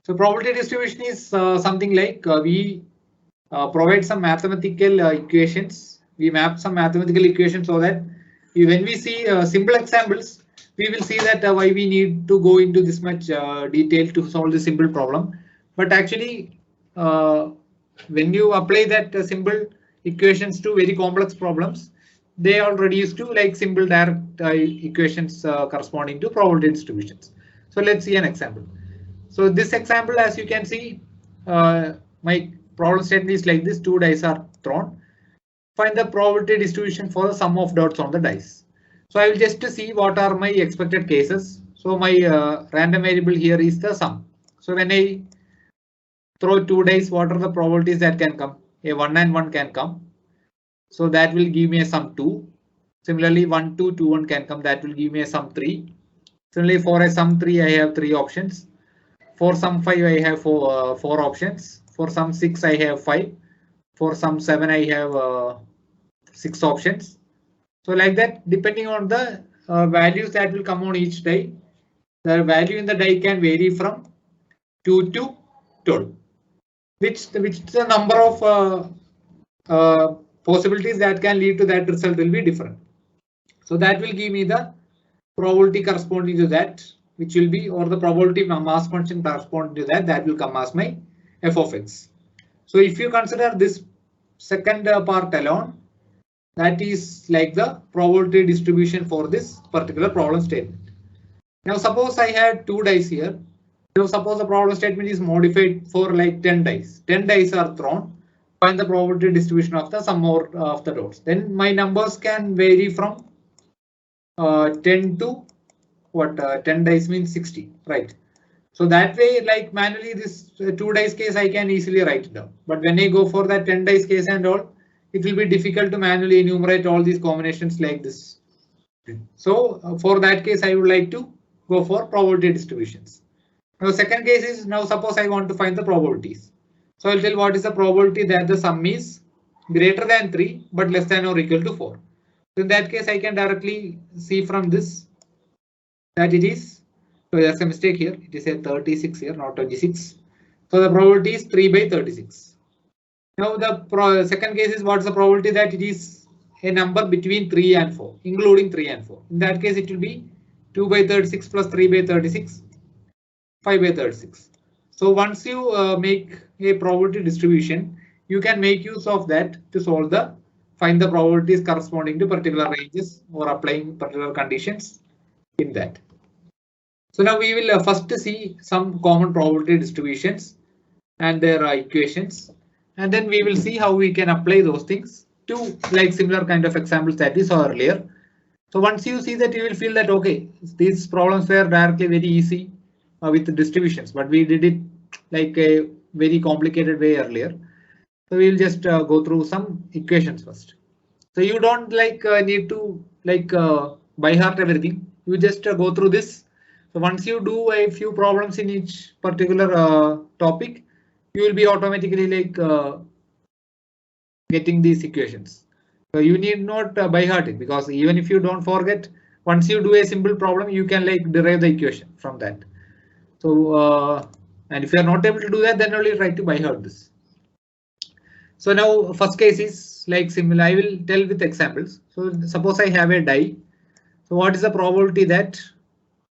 So probability distribution is something like we provide some mathematical equations. We map some mathematical equations so that when we see simple examples, we will see that why we need to go into this much detail to solve the simple problem. But actually, when you apply that simple equations to very complex problems, they are reduced to like simple direct equations corresponding to probability distributions. So let's see an example. So this example, as you can see, my problem statement is like this: two dice are thrown. Find the probability distribution for the sum of dots on the dice. So I will just see what are my expected cases. So my random variable here is the sum. So when I throw two dice, what are the probabilities that can come? A 1 and 1 can come. So that will give me a sum 2. Similarly, 1, 2, 2, 1 can come. That will give me a sum 3. Similarly, for a sum 3, I have 3 options. For sum 5, I have four options. For sum 6, I have 5. For sum 7, I have 6 options. So like that, depending on the values that will come on each die, the value in the die can vary from 2 to 12. Which the number of possibilities that can lead to that result will be different. So that will give me the probability corresponding to that, which will be, or the probability mass function corresponding to that, that will come as my f of x. So if you consider this second part alone, that is like the probability distribution for this particular problem statement. Now suppose I had two dice here. Now suppose the problem statement is modified for like 10 dice. 10 dice are thrown. Find the probability distribution of the sum of the dots. Then my numbers can vary from 10 to what 10 dice means 60, right? So that way, like manually this 2 dice case I can easily write it down. But when I go for that 10 dice case and all, it will be difficult to manually enumerate all these combinations like this. So for that case, I would like to go for probability distributions. Now second case is, now suppose I want to find the probabilities. So I'll tell what is the probability that the sum is greater than 3 but less than or equal to 4. So in that case, I can directly see from this that it is, so there's a mistake here. It is a 36 here, not 26. So the probability is 3 by 36. Now the second case is what's the probability that it is a number between 3 and 4, including 3 and 4. In that case, it will be 2 by 36 plus 3 by 36, 5 by 36. So once you make a probability distribution, you can make use of that to solve the find the probabilities corresponding to particular ranges or applying particular conditions in that. So now we will first see some common probability distributions and their equations, and then we will see how we can apply those things to like similar kind of examples that we saw earlier. So once you see that, you will feel that okay, these problems were directly very easy with the distributions, but we did it like a very complicated way earlier. So we will just go through some equations first. So you don't like need to like by heart everything. You just go through this. So once you do a few problems in each particular topic, you will be automatically like getting these equations. So you need not by heart it, because even if you don't forget, once you do a simple problem, you can like derive the equation from that. So and if you are not able to do that, then only try to by heart this. So now first case is like similar. I will tell with examples. So suppose I have a die. So what is the probability that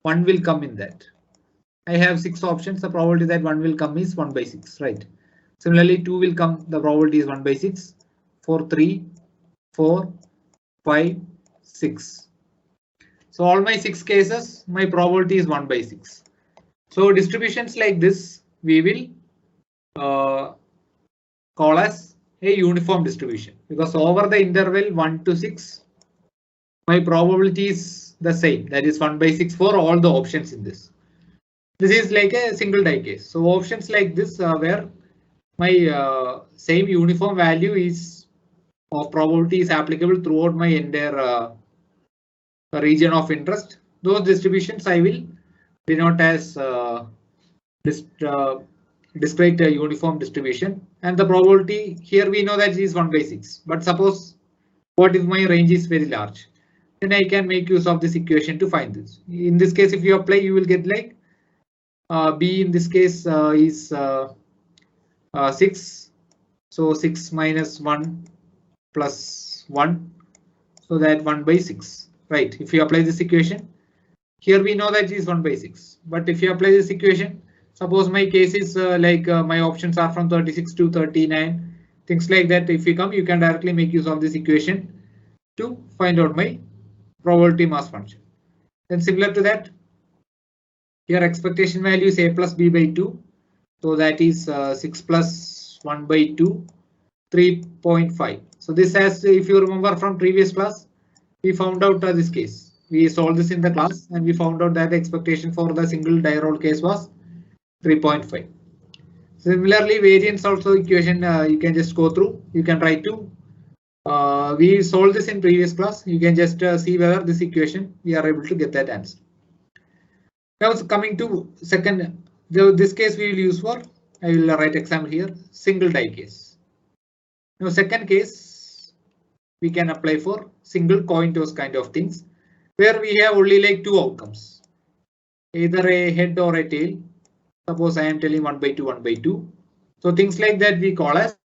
1 will come in that? I have 6 options. The probability that 1 will come is 1 by 6, right? Similarly, 2 will come. The probability is 1 by 6. 4, 3, 4, 5, 6. So all my 6 cases, my probability is 1 by 6. So distributions like this we will call as a uniform distribution, because over the interval 1 to 6, my probability is the same, that is 1 by 6 for all the options in this. This is like a single die case. So options like this where my same uniform value is of probability is applicable throughout my entire region of interest. Those distributions I will denote as discrete uniform distribution, and the probability here we know that it is 1 by 6. But suppose what if my range is very large? Then I can make use of this equation to find this. In this case, if you apply, you will get like B in this case is 6. So 6 minus 1 plus 1. So that 1 by 6. Right. If you apply this equation, here we know that it is 1 by 6. But if you apply this equation, suppose my case is my options are from 36 to 39. Things like that. If you come, you can directly make use of this equation to find out my probability mass function. Then similar to that, here expectation value is a plus b by 2. So that is 6 plus 1 by 2, 3.5. So this has, if you remember from previous class, we found out this case. We solved this in the class and we found out that the expectation for the single die roll case was 3.5. Similarly, variance also equation you can just go through. You can try to. We solved this in previous class. You can just see whether this equation we are able to get that answer. Now coming to second, this case we will use for, I will write example here, single die case. Now second case we can apply for single coin toss kind of things, where we have only like two outcomes, either a head or a tail. Suppose I am telling 1 by 2, 1 by 2. So things like that we call as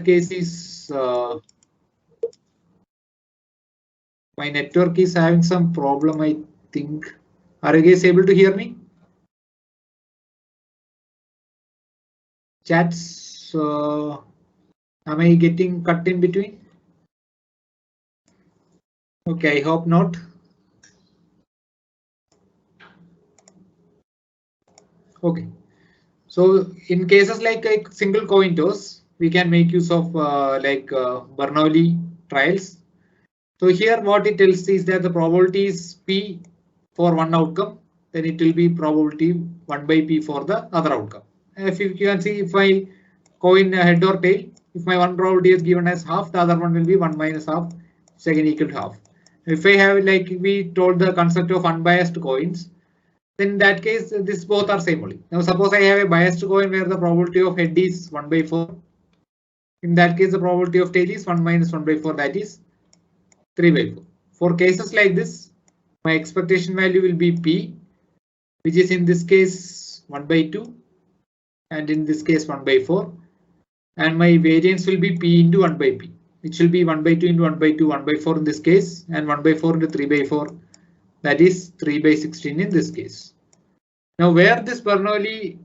case is my network is having some problem, I think. Are you guys able to hear me? Chats, am I getting cut in between? Okay, I hope not. Okay, so in cases like a single coin toss, we can make use of Bernoulli trials. So here what it tells is that the probability is P for one outcome, then it will be probability 1 by P for the other outcome. If you can see, if I coin head or tail, if my one probability is given as half, the other one will be 1 minus half, second equal to half. If I have, like we told, the concept of unbiased coins, then in that case, this both are same only. Now suppose I have a biased coin where the probability of head is 1 by 4. In that case, the probability of tail is 1 minus 1 by 4, that is 3 by 4. For cases like this, my expectation value will be P, which is in this case 1 by 2, and in this case 1 by 4. And my variance will be P into 1 by P, which will be 1 by 2 into 1 by 2, 1 by 4 in this case, and 1 by 4 into 3 by 4. That is 3 by 16 in this case. Now where this Bernoulli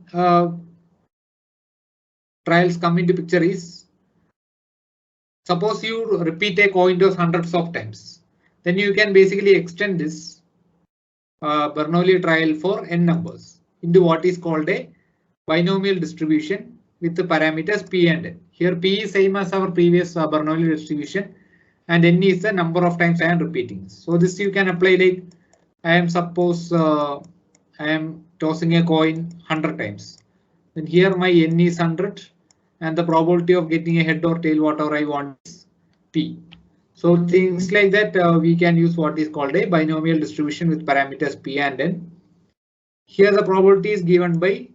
trials come into picture is, suppose you repeat a coin toss hundreds of times, then you can basically extend this Bernoulli trial for n numbers into what is called a binomial distribution with the parameters P and N. Here P is same as our previous Bernoulli distribution, and N is the number of times I am repeating. So this you can apply like, I am suppose I am tossing a coin 100 times. Then here my N is 100 and the probability of getting a head or tail, whatever I want, is P. So things like that we can use what is called a binomial distribution with parameters P and N. Here the probability is given by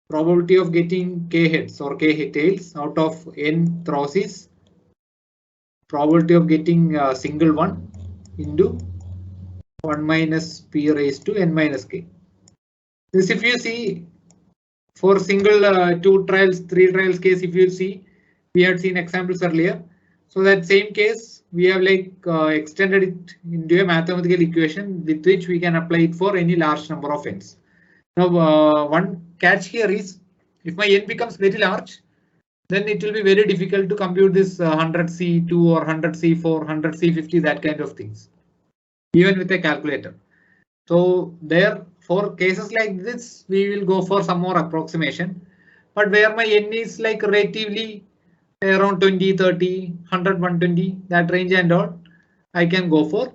probability of getting K heads or K tails out of N throws is probability of getting a single one into 1 minus P raised to N minus K. This, if you see, for single 2 trials, 3 trials case, if you see, we had seen examples earlier. So that same case, we have like extended it into a mathematical equation with which we can apply it for any large number of N's. Now one catch here is, if my N becomes very large, then it will be very difficult to compute this 100C2 or 100C4, 100C50, that kind of things, even with a calculator. So there, for cases like this, we will go for some more approximation. But where my N is like relatively around 20, 30, 100, 120, that range and all, I can go for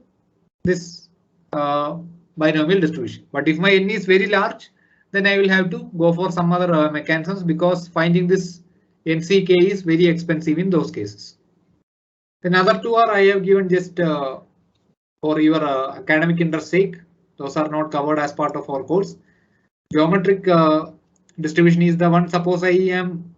this binomial distribution. But if my N is very large, then I will have to go for some other mechanisms, because finding this NCK is very expensive in those cases. Then other two are I have given just for your academic interest sake. Those are not covered as part of our course. Geometric distribution is the one. Suppose I am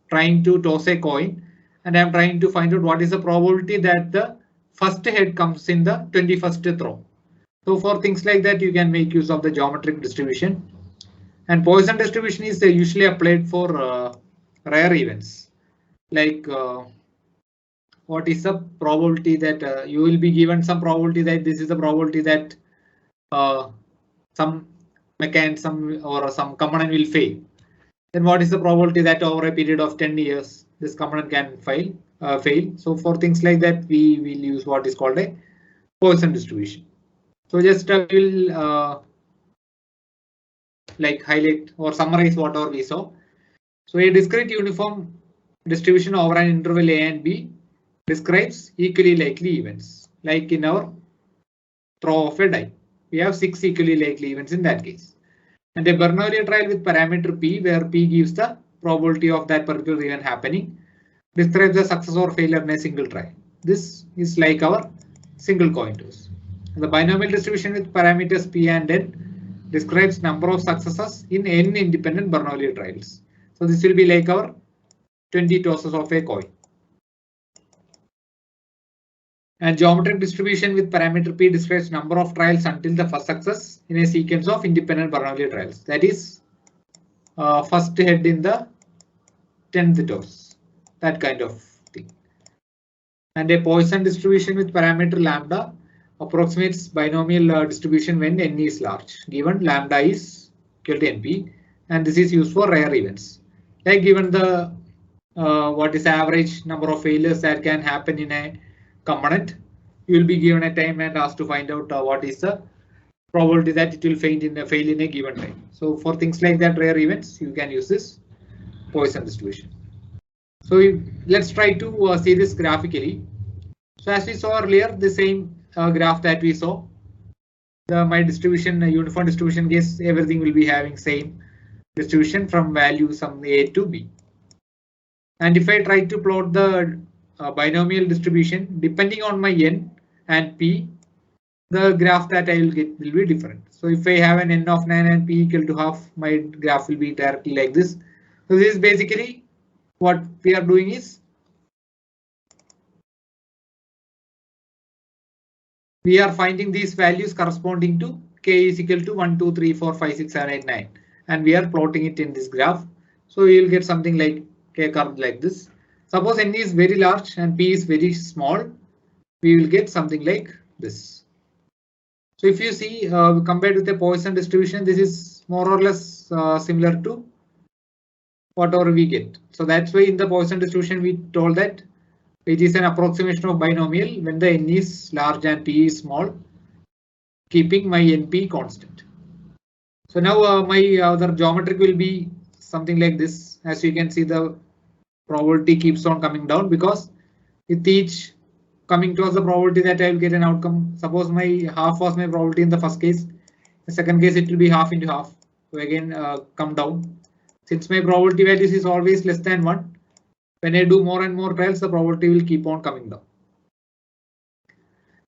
trying to toss a coin and I am trying to find out what is the probability that the first head comes in the 21st throw. So for things like that, you can make use of the geometric distribution. And Poisson distribution is usually applied for rare events. Like what is the probability that you will be given some probability that this is the probability that some mechanism or some component will fail. Then what is the probability that over a period of 10 years this component can fail? So for things like that, we will use what is called a Poisson distribution. So just will like highlight or summarize whatever we saw. So a discrete uniform distribution over an interval A and B describes equally likely events. Like in our throw of a die, we have 6 equally likely events in that case. And a Bernoulli trial with parameter P, where P gives the probability of that particular event happening, describes the success or failure in a single trial. This is like our single coin toss. The binomial distribution with parameters P and N describes number of successes in n independent Bernoulli trials. So this will be like our 20 tosses of a coin. And geometric distribution with parameter P describes number of trials until the first success in a sequence of independent Bernoulli trials. That is first head in the 10th toss, that kind of thing. And a Poisson distribution with parameter lambda approximates binomial distribution when n is large, given lambda is equal to np, and this is used for rare events. Like given the what is average number of failures that can happen in a component, you will be given a time and asked to find out what is the probability that it will fail in a given time. So for things like that, rare events, you can use this Poisson distribution. So let's try to see this graphically. So as we saw earlier, the same graph that we saw, my distribution, uniform distribution case, everything will be having same distribution from value some A to B. And if I try to plot the binomial distribution depending on my n and p, the graph that I will get will be different. So if I have an n of 9 and p equal to half, my graph will be directly like this. So this is basically what we are doing is we are finding these values corresponding to k is equal to 1, 2, 3, 4, 5, 6, 7, 8, 9, and we are plotting it in this graph. So you will get something like k curve like this. Suppose n is very large and p is very small, we will get something like this. So if you see compared with the Poisson distribution, this is more or less similar to whatever we get. So that's why in the Poisson distribution we told that it is an approximation of binomial when the n is large and p is small, keeping my np constant. So now my other geometric will be something like this. As you can see, the probability keeps on coming down because with each coming towards the probability that I will get an outcome. Suppose my half was my probability in the first case. The second case it will be half into half. So again come down. Since my probability values is always less than 1, when I do more and more trials, the probability will keep on coming down.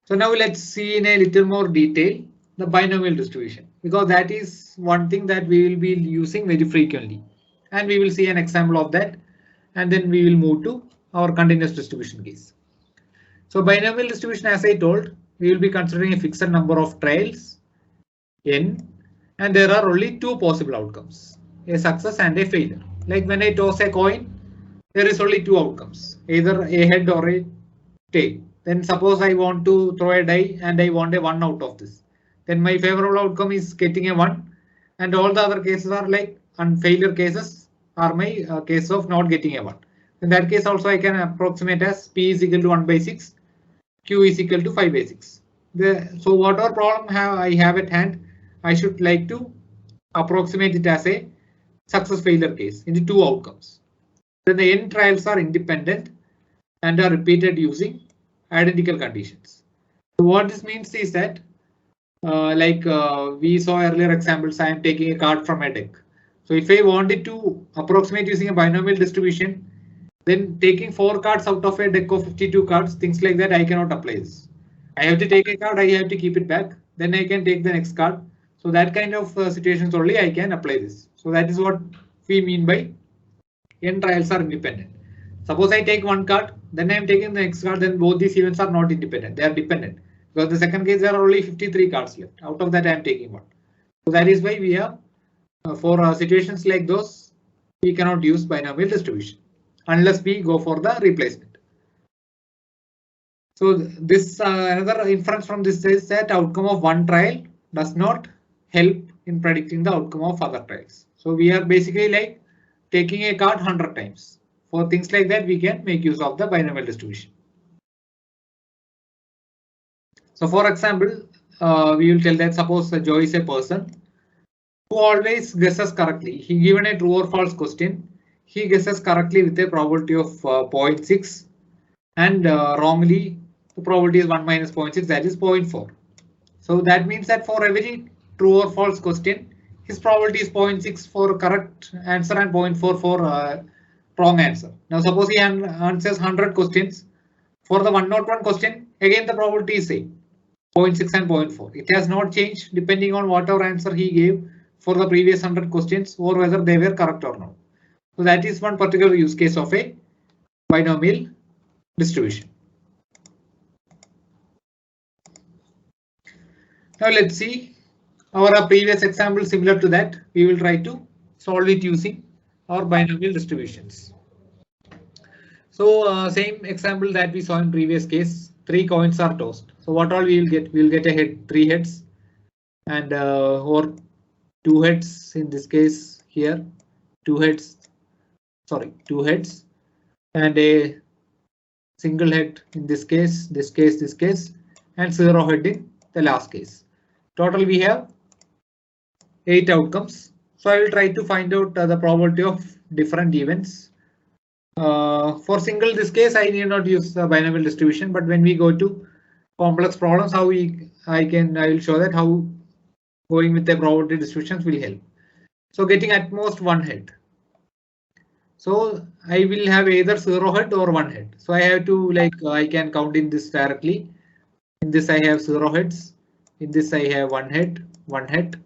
So now let's see in a little more detail the binomial distribution, because that is one thing that we will be using very frequently, and we will see an example of that, and then we will move to our continuous distribution case. So binomial distribution, as I told, we will be considering a fixed number of trials n, and there are only two possible outcomes, a success and a failure. Like when I toss a coin, there is only two outcomes, either a head or a tail. Then suppose I want to throw a die and I want a 1 out of this. Then my favorable outcome is getting a 1, and all the other cases are like failure cases are my case of not getting a 1. In that case also I can approximate as p is equal to 1 by 6, q is equal to 5 by 6. So whatever problem I have at hand, I should like to approximate it as a success failure case into two outcomes. Then the n trials are independent and are repeated using identical conditions. So what this means is that we saw earlier examples, I am taking a card from a deck. So if I wanted to approximate using a binomial distribution, then taking 4 cards out of a deck of 52 cards, things like that, I cannot apply this. I have to take a card, I have to keep it back, then I can take the next card. So that kind of situations only I can apply this. So that is what we mean by n trials are independent. Suppose I take one card, then I am taking the next card, then both these events are not independent, they are dependent. Because the second case there are only 53 cards left. Out of that I am taking one. So that is why we have for situations like those we cannot use binomial distribution unless we go for the replacement. So this another inference from this is that outcome of one trial does not help in predicting the outcome of other trials. So we are basically like taking a card 100 times. For things like that, we can make use of the binomial distribution. So for example, we will tell that suppose Joe is a person who always guesses correctly. He given a true or false question. He guesses correctly with a probability of 0.6 and wrongly the probability is 1 minus 0.6, that is 0.4. So that means that for every true or false question, his probability is 0.6 for correct answer and 0.4 for wrong answer. Now suppose he answers 100 questions. For the 101 question, again the probability is same, 0.6 and 0.4. It has not changed depending on whatever answer he gave for the previous 100 questions or whether they were correct or not. So that is one particular use case of a binomial distribution. Now let's see our previous example similar to that. We will try to solve it using our binomial distributions. So same example that we saw in previous case, 3 coins are tossed. So what all we will get? We will get a head, 3 heads, and or 2 heads in this case here, 2 heads, sorry, 2 heads, and a single head in this case, and 0 head in the last case. Total we have 8 outcomes. So I will try to find out the probability of different events. For single this case, I need not use the binomial distribution, but when we go to complex problems, I will show that how going with the probability distributions will help. So getting at most 1 head. So I will have either 0 head or 1 head. So I have to I can count in this directly. In this I have 0 heads. In this I have 1 head, 1 head,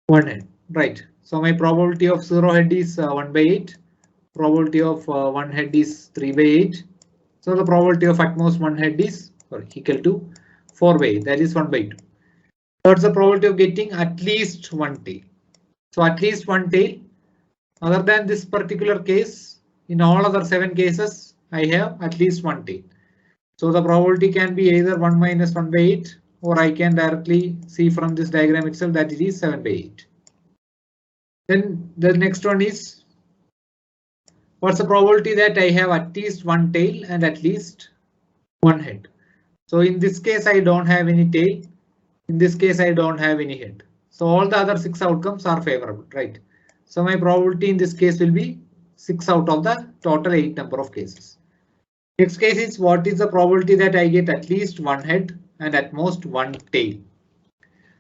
1 head. Right. So my probability of 0 head is 1 by 8. Probability of 1 head is 3 by 8. So the probability of at most 1 head is equal to 4 by 8. That is 1 by 2. What's the probability of getting at least 1 tail? So at least 1 tail. Other than this particular case, in all other 7 cases, I have at least 1 tail. So the probability can be either 1 minus 1 by 8, or I can directly see from this diagram itself that it is 7 by 8. Then the next one is, what's the probability that I have at least 1 tail and at least 1 head? So in this case, I don't have any tail. In this case, I don't have any head. So all the other 6 outcomes are favorable, right? So my probability in this case will be 6 out of the total 8 number of cases. Next case is, what is the probability that I get at least 1 head and at most 1 tail?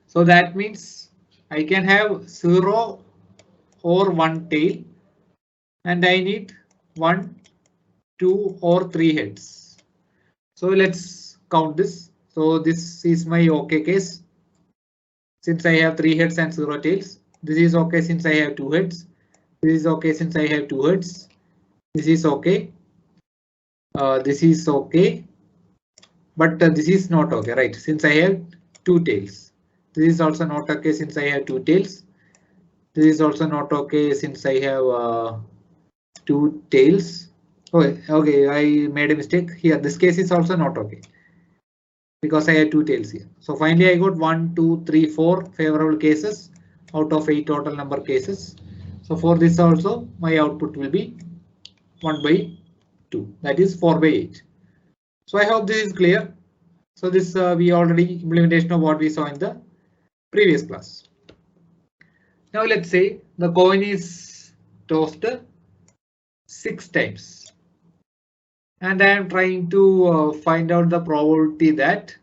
So that means I can have 0 or 1 tail and I need 1, 2 or 3 heads. So let's count this. So this is my OK case. Since I have 3 heads and 0 tails. This is OK since I have 2 heads. This is OK since I have 2 heads. This is OK. This is OK, but this is not OK, right? Since I have 2 tails. This is also not OK since I have 2 tails. This is also not OK since I have 2 tails. Okay, I made a mistake here. This case is also not OK because I have 2 tails here. So finally I got 1, 2, 3, 4 favorable cases out of 8 total number cases. So for this also my output will be 1 by 2, that is 4 by 8. So I hope this is clear. So this we already implementation of what we saw in the previous class. Now let's say the coin is tossed 6 times and I am trying to find out the probability that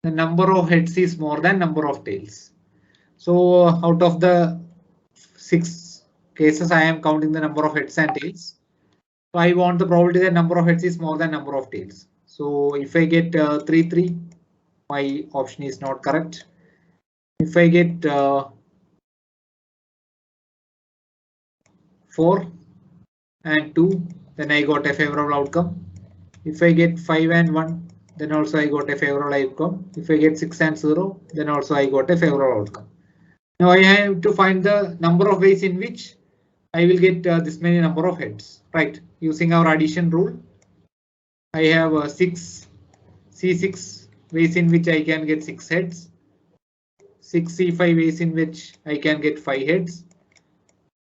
the number of heads is more than number of tails. So out of the 6 cases I am counting the number of heads and tails. So I want the probability that number of heads is more than number of tails. So if I get 3, 3, my option is not correct. If I get 4 and 2, then I got a favorable outcome. If I get 5 and 1, then also I got a favorable outcome. If I get 6 and 0, then also I got a favorable outcome. Now I have to find the number of ways in which I will get this many number of heads, right? Using our addition rule, I have 6 C6 ways in which I can get 6 heads, 6 C5 ways in which I can get 5 heads,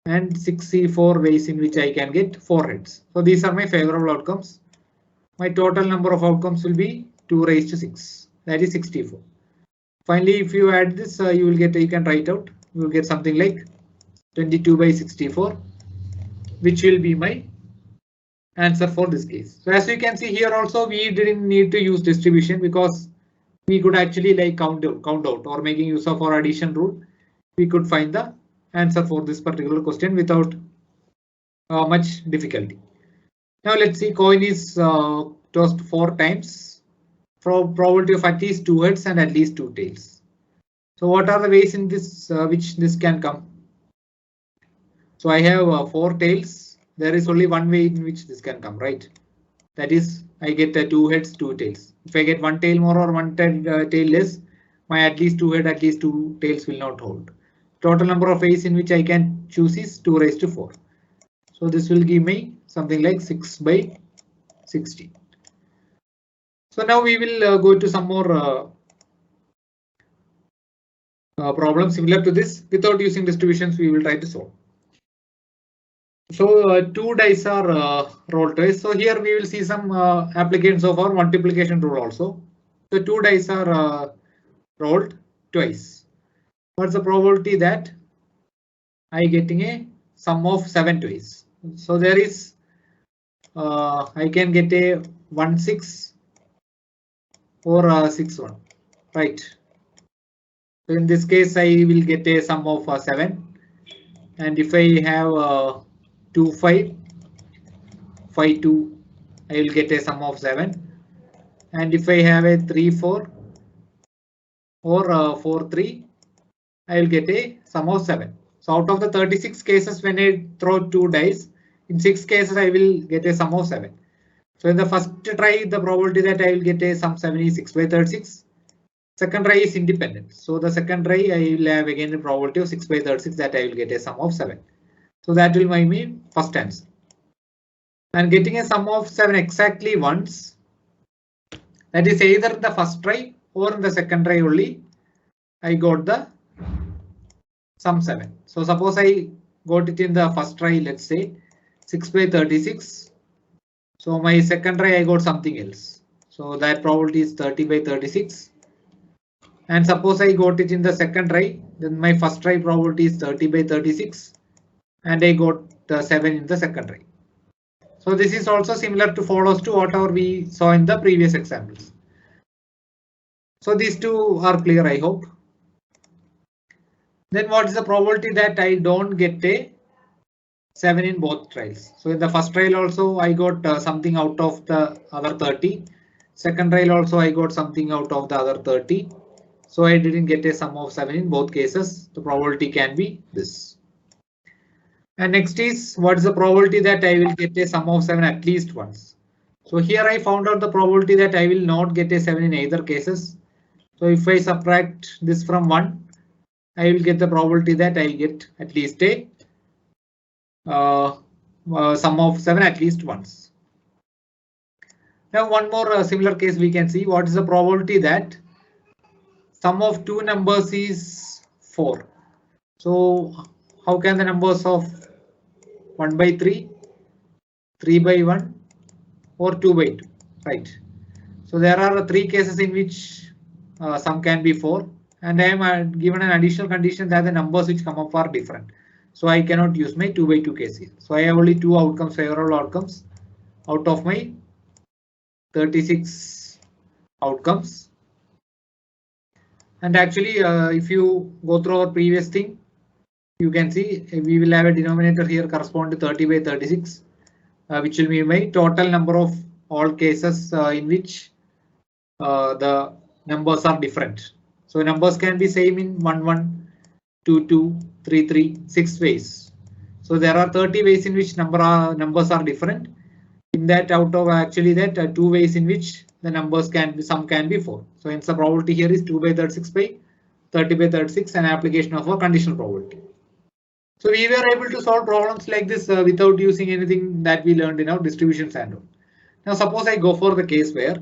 and 6 C4 ways in which I can get 4 heads. So these are my favorable outcomes. My total number of outcomes will be 2 raised to 6, that is 64. Finally, if you add this, you will get, you can write out, you will get something like 22 by 64, which will be my answer for this case. So as you can see here also, we didn't need to use distribution because we could actually like count out or making use of our addition rule. We could find the answer for this particular question without much difficulty. Now let's see, coin is tossed 4 times. Probability of at least 2 heads and at least 2 tails. So what are the ways in this which this can come? So I have 4 tails. There is only one way in which this can come, right? That is, I get 2 heads, 2 tails. If I get 1 tail more or 1 tail less, my at least 2 head, at least 2 tails will not hold. Total number of ways in which I can choose is 2 raised to 4. So this will give me something like 6 by 60. So now we will go to some more problems similar to this. Without using distributions, we will try to solve. So 2 dice are rolled twice. So here we will see some applications of our multiplication rule also. So 2 dice are rolled twice. What's the probability that I getting a sum of 7 twice? So there is I can get a 1 6 or 6 1, right? So in this case, I will get a sum of 7, and if I have 2 5 5 2, I will get a sum of 7, and if I have a 3 4 or 4 3, I will get a sum of 7. So out of the 36 cases, when I throw 2 dice, in 6 cases I will get a sum of 7. So in the first try, the probability that I will get a sum 7 is 6 by 36. Second try is independent. So the second try I will have again a probability of 6 by 36 that I will get a sum of 7. So that will make me first answer. And getting a sum of 7 exactly once, that is either in the first try or in the second try only, I got the sum 7. So suppose I got it in the first try, let's say 6 by 36. So my second try I got something else. So that probability is 30 by 36. And suppose I got it in the second try, then my first try probability is 30 by 36. And I got 7 in the second try. So this is also similar to follows to whatever we saw in the previous examples. So these two are clear, I hope. Then what is the probability that I don't get a 7 in both trials? So in the first trial also I got something out of the other 30. Second trial also I got something out of the other 30. So I didn't get a sum of 7 in both cases. The probability can be this. And next is what is the probability that I will get a sum of 7 at least once? So here I found out the probability that I will not get a 7 in either cases. So if I subtract this from 1, I will get the probability that I get at least a sum of 7 at least once. Now one more similar case we can see. What is the probability that sum of 2 numbers is 4? So how can the numbers of 1 by 3, 3 by 1 or 2 by 2, right? So there are 3 cases in which sum can be 4, and I am given an additional condition that the numbers which come up are different. So I cannot use my 2 by 2 case here. So I have only 2 outcomes, favorable outcomes out of my 36 outcomes. And actually, if you go through our previous thing, you can see we will have a denominator here corresponding to 30 by 36, which will be my total number of all cases in which the numbers are different. So numbers can be same in 1 1, 2 2, 3 3, 6 ways. So there are 30 ways in which numbers are different. In that, out of actually that 2 ways in which the numbers can be, some can be 4. So hence the probability here is 2 by 36 by 30 by 36, an application of a conditional probability. So we were able to solve problems like this without using anything that we learned in our distribution sandbox. Now suppose I go for the case where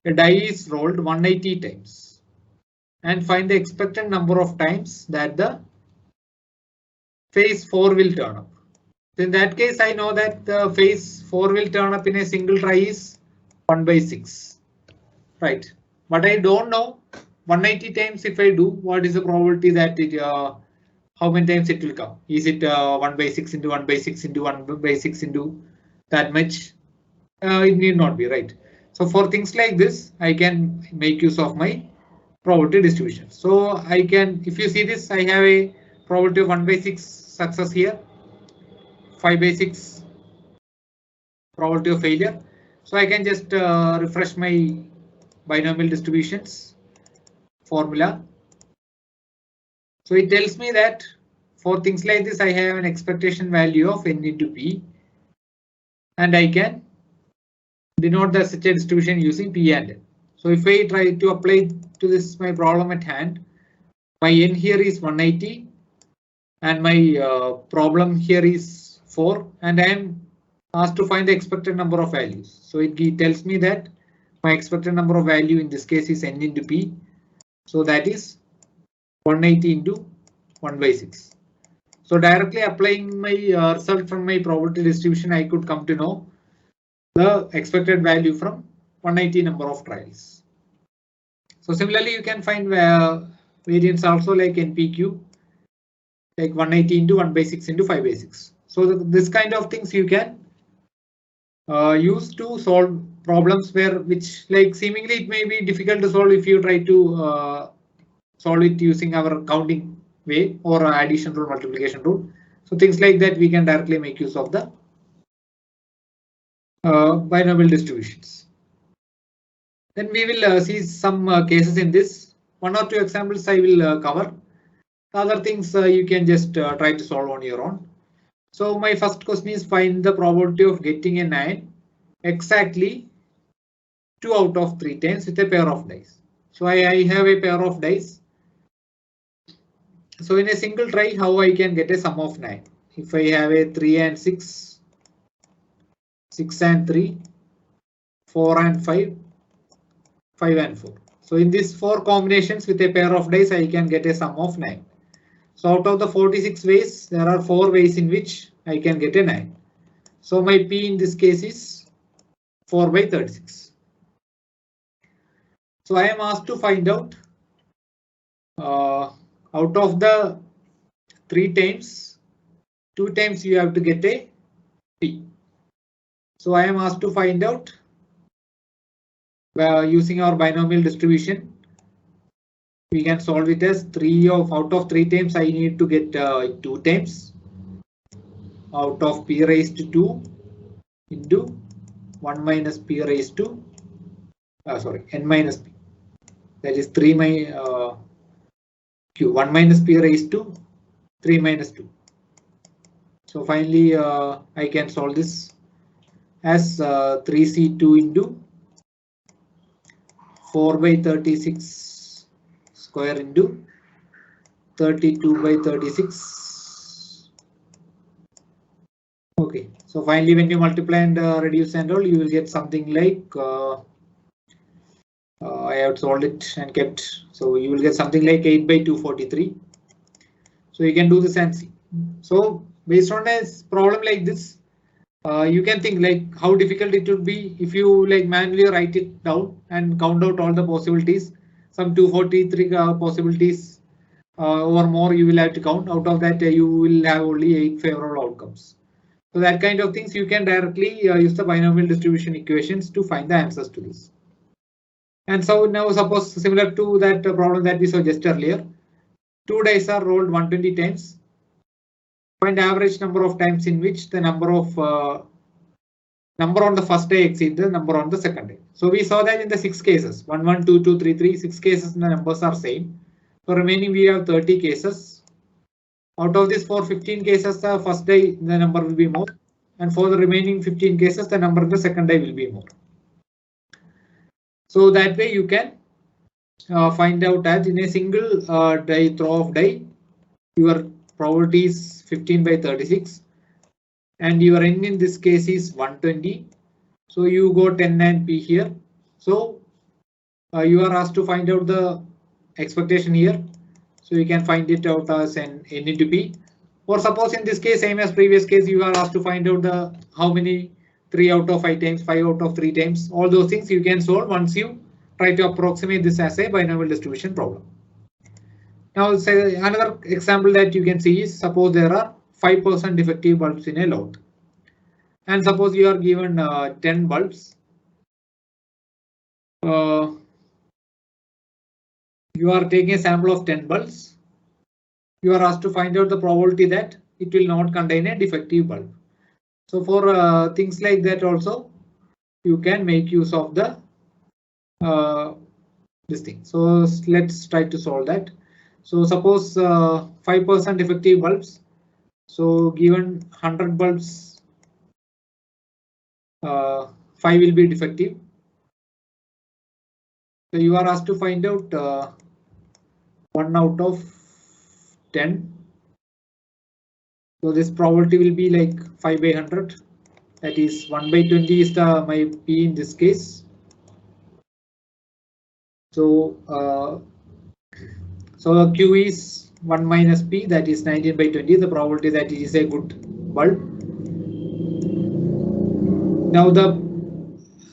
a die is rolled 180 times and find the expected number of times that the phase 4 will turn up. So in that case, I know that the phase 4 will turn up in a single try is 1 by 6, right? But I don't know 180 times if I do, what is the probability that it, how many times it will come? Is it 1 by 6 into 1 by 6 into 1 by 6 into that much? It need not be, right? So for things like this, I can make use of my probability distribution. So I can, if you see this, I have a probability of 1 by 6 success here, 5 by 6 probability of failure. So I can just refresh my binomial distributions formula. So it tells me that for things like this, I have an expectation value of n into p, and I can denote the such a distribution using p and n. So if I try to apply to this my problem at hand, my n here is 180 and my problem here is 4, and I am asked to find the expected number of values. So it tells me that my expected number of value in this case is n into p. So that is 180 into 1 by 6. So directly applying my result from my probability distribution, I could come to know the expected value from 180 number of trials. So similarly, you can find variance also like NPQ, like 180 into 1 by 6 into 5 by 6. So this kind of things you can use to solve problems which like seemingly it may be difficult to solve if you try to solve it using our counting way or addition rule, multiplication rule. So things like that we can directly make use of the binomial distributions. Then we will see some cases in this. 1 or 2 examples I will cover. Other things you can just try to solve on your own. So my first question is find the probability of getting a 9 exactly 2 out of 3 times with a pair of dice. So I have a pair of dice. So in a single try, how I can get a sum of 9? If I have a 3 and 6, 6 and 3, 4 and 5, 5 and 4. So in these 4 combinations with a pair of dice, I can get a sum of 9. So out of the 46 ways, there are 4 ways in which I can get a 9. So my P in this case is 4 by 36. So I am asked to find out out of the 3 times, 2 times you have to get a P. So I am asked to find out using our binomial distribution. We can solve it as out of 3 times I need to get 2 times out of p raised to 2 into 1 minus p raised to n minus p. That is 3 q 1 minus p raised to 3 minus 2. So finally I can solve this as 3c2 into 4 by 36 square into 32 by 36. Okay, so finally when you multiply and reduce and all, you will get something like I have solved it and kept, so you will get something like 8 by 243. So you can do this and see. So based on a problem like this, you can think like how difficult it would be if you like manually write it down and count out all the possibilities. Some 243 possibilities or more you will have to count. Out of that you will have only 8 favorable outcomes. So that kind of things you can directly use the binomial distribution equations to find the answers to this. And so now suppose similar to that problem that we saw just earlier, 2 dice are rolled 120 times. Find average number of times in which the number on the first day exceeds the number on the second day. So we saw that in the 6 cases, 1, 1, 2, 2, 3, 3, 6 cases, the numbers are same. So remaining we have 30 cases. Out of this, for 15 cases, the first day the number will be more, and for the remaining 15 cases, the number in the second day will be more. So that way you can find out that in a single throw of die, your probability is 15 by 36 and your n in this case is 120. So you go 10 and p here. So you are asked to find out the expectation here. So you can find it out as n into p. Or suppose in this case, same as previous case, you are asked to find out the how many 3 out of 5 times, 5 out of 3 times, all those things you can solve once you try to approximate this as a binomial distribution problem. Now, say another example that you can see is suppose there are 5% defective bulbs in a lot. And suppose you are given 10 bulbs. You are taking a sample of 10 bulbs. You are asked to find out the probability that it will not contain a defective bulb. So for things like that also, you can make use of the this thing. So let's try to solve that. So suppose 5% defective bulbs. So given 100 bulbs, 5 will be defective. So you are asked to find out 1 out of 10. So this probability will be like 5 by 100. That is 1 by 20 is my p in this case. So so Q is 1 minus p, that is 19 by 20. The probability that it is a good bulb. Now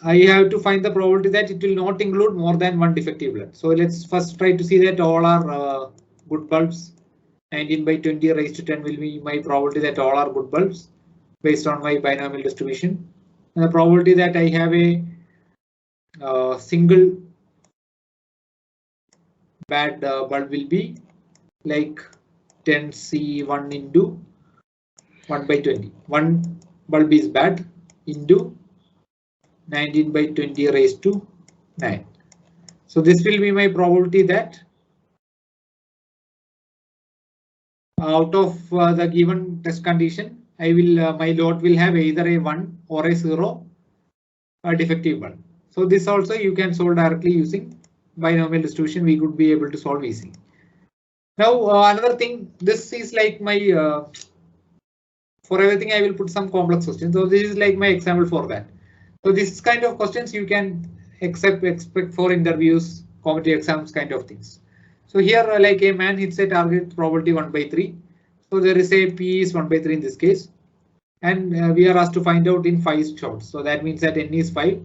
I have to find the probability that it will not include more than one defective bulb. So let's first try to see that all are good bulbs. 19 by 20 raised to 10 will be my probability that all are good bulbs based on my binomial distribution. And the probability that I have a single bad bulb will be like 10C1 into 1 by 20. One bulb is bad into 19 by 20 raised to 9. So this will be my probability that out of the given test condition, I will my lot will have either a 1 or a 0 defective bulb. So this also you can solve directly using binomial distribution. We could be able to solve easily. Now another thing, this is like my for everything I will put some complex questions. So this is like my example for that. So this kind of questions you can expect for interviews, competitive exams kind of things. So here like a man hits a target probability 1 by 3. So there is a p is 1 by 3 in this case. And we are asked to find out in 5 shots. So that means that n is 5.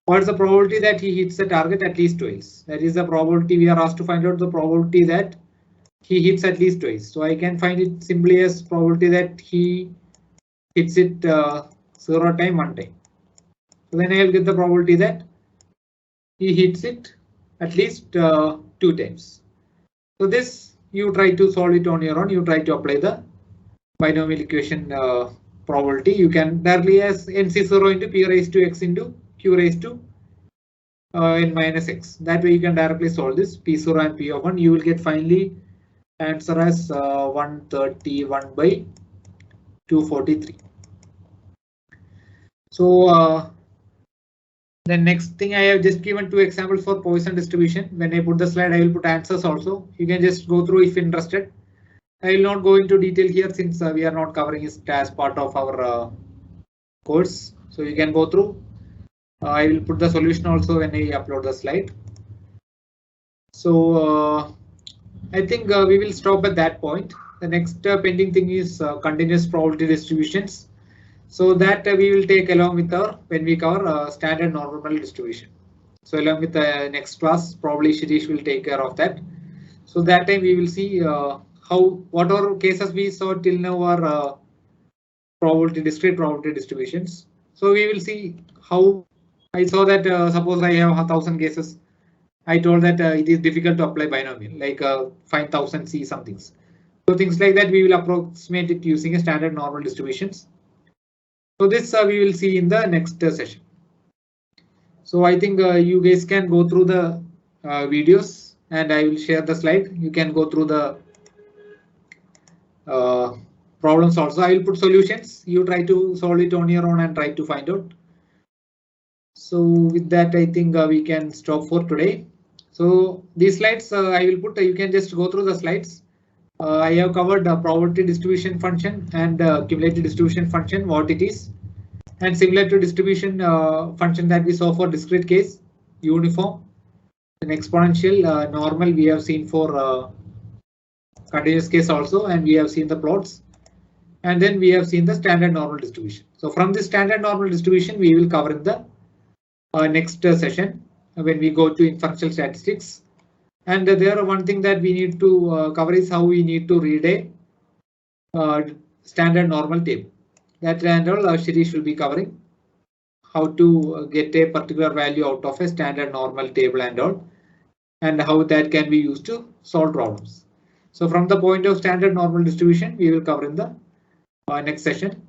What is the probability that he hits the target at least twice? That is the probability we are asked to find out the probability that he hits at least twice. So I can find it simply as probability that he hits it 0 time 1 time. So then I will get the probability that he hits it at least 2 times. So this you try to solve it on your own. You try to apply the binomial equation probability. You can directly as nc0 into p raised to x into q raised to n minus x. That way you can directly solve this p0 and p of 1. You will get finally answer as 131 by 243. So the next thing, I have just given 2 examples for Poisson distribution. When I put the slide, I will put answers also. You can just go through if interested. I will not go into detail here since we are not covering it as part of our course. So you can go through. I will put the solution also when I upload the slide. So I think we will stop at that point. The next pending thing is continuous probability distributions. So that we will take along with our when we cover standard normal distribution. So along with the next class, probably Shirish will take care of that. So that time we will see what are cases we saw till now are discrete probability distributions. So we will see how I saw that suppose I have 1,000 cases. I told that it is difficult to apply binomial, like find 1,000 C somethings. So things like that we will approximate it using a standard normal distributions. So this we will see in the next session. So I think you guys can go through the videos and I will share the slide. You can go through the problems also. I will put solutions. You try to solve it on your own and try to find out. So with that, I think we can stop for today. So these slides I will put, you can just go through the slides. I have covered the probability distribution function and cumulative distribution function, what it is. And similar to distribution function that we saw for discrete case, uniform, an exponential, normal we have seen for continuous case also, and we have seen the plots. And then we have seen the standard normal distribution. So from this standard normal distribution, we will cover in the next session when we go to inferential statistics. And there one thing that we need to cover is how we need to read a standard normal table. That and all Shirish will be covering. How to get a particular value out of a standard normal table and all, and how that can be used to solve problems. So from the point of standard normal distribution, we will cover in the next session.